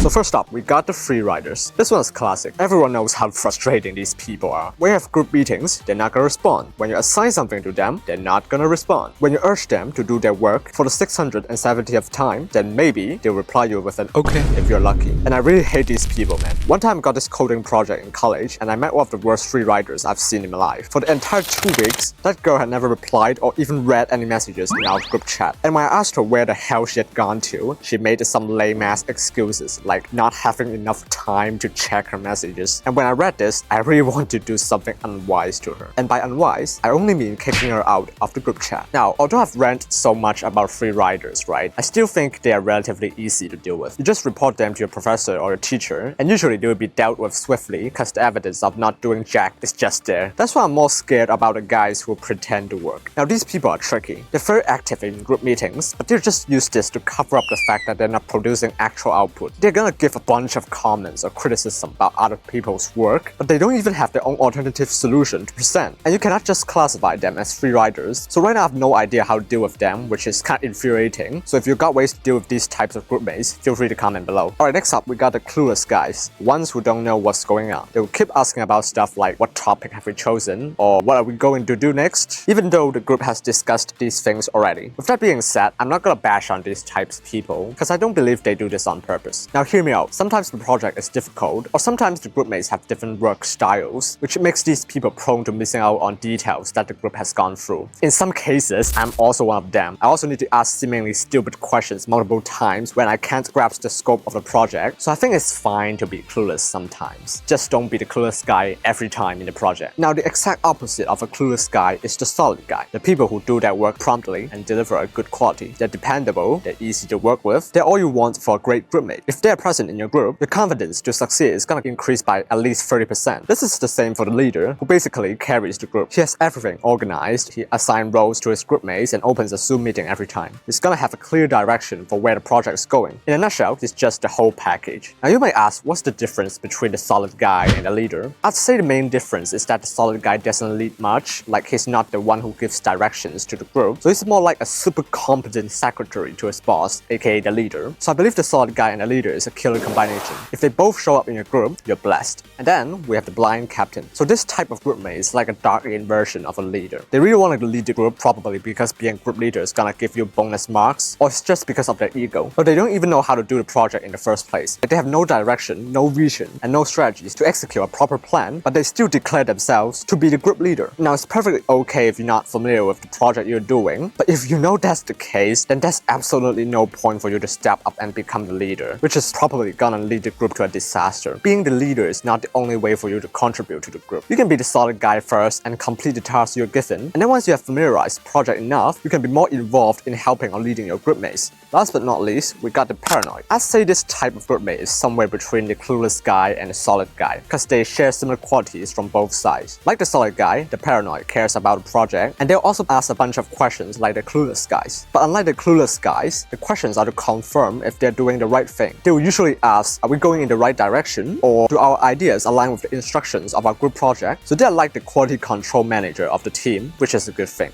So first up, we got the free riders. This one's classic. Everyone knows how frustrating these people are. When you have group meetings, they're not gonna respond. When you assign something to them, they're not gonna respond. When you urge them to do their work for the 670th time, then maybe they'll reply you with an okay if you're lucky. And I really hate these people, man. One time I got this coding project in college and I met one of the worst free riders I've seen in my life. For the entire 2 weeks, that girl had never replied or even read any messages in our group chat. And when I asked her where the hell she had gone to, she made some lame-ass excuses like not having enough time to check her messages. And when I read this, I really want to do something unwise to her. And by unwise, I only mean kicking her out of the group chat. Now, although I've ranted so much about free riders, right, I still think they are relatively easy to deal with. You just report them to your professor or your teacher, and usually they will be dealt with swiftly because the evidence of not doing jack is just there. That's why I'm more scared about the guys who pretend to work. Now, these people are tricky. They're very active in group meetings, but they just use this to cover up the fact that they're not producing actual output. They're gonna give a bunch of comments or criticism about other people's work, but they don't even have their own alternative solution to present. And you cannot just classify them as free riders. So right now I have no idea how to deal with them, which is kind of infuriating. So if you got ways to deal with these types of group mates, feel free to comment below. Alright, next up we got the clueless guys, ones who don't know what's going on. They will keep asking about stuff like what topic have we chosen or what are we going to do next, even though the group has discussed these things already. With that being said, I'm not gonna bash on these types of people because I don't believe they do this on purpose. Now hear me out. Sometimes the project is difficult, or sometimes the group mates have different work styles, which makes these people prone to missing out on details that the group has gone through. In some cases, I'm also one of them. I also need to ask seemingly stupid questions multiple times when I can't grasp the scope of the project, so I think it's fine to be clueless sometimes. Just don't be the clueless guy every time in the project. Now the exact opposite of a clueless guy is the solid guy. The people who do their work promptly and deliver a good quality. They're dependable, they're easy to work with, they're all you want for a great group mate. If they're present in your group, the confidence to succeed is gonna increase by at least 30%. This is the same for the leader, who basically carries the group. He has everything organized, he assigns roles to his group mates and opens a Zoom meeting every time. He's gonna have a clear direction for where the project is going. In a nutshell, he's just the whole package. Now you may ask, what's the difference between the solid guy and the leader? I'd say the main difference is that the solid guy doesn't lead much, like he's not the one who gives directions to the group, so he's more like a super competent secretary to his boss, aka the leader. So I believe the solid guy and the leader is a killer combination. If they both show up in your group, you're blessed. And then we have the blind captain. So this type of group mate is like a dark-in version of a leader. They really want to lead the group probably because being group leader is gonna give you bonus marks, or it's just because of their ego. But they don't even know how to do the project in the first place. They have no direction, no vision, and no strategies to execute a proper plan, but they still declare themselves to be the group leader. Now it's perfectly okay if you're not familiar with the project you're doing, but if you know that's the case, then there's absolutely no point for you to step up and become the leader, which is probably gonna lead the group to a disaster. Being the leader is not the only way for you to contribute to the group. You can be the solid guy first and complete the task you're given, and then once you have familiarized the project enough, you can be more involved in helping or leading your group mates. Last but not least, we got the paranoid. I'd say this type of group mate is somewhere between the clueless guy and the solid guy, because they share similar qualities from both sides. Like the solid guy, the paranoid cares about the project, and they'll also ask a bunch of questions like the clueless guys. But unlike the clueless guys, the questions are to confirm if they're doing the right thing. They will usually ask, are we going in the right direction, or do our ideas align with the instructions of our group project? So they're like the quality control manager of the team, which is a good thing.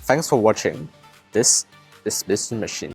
Thanks for watching. This is Mr. Machine.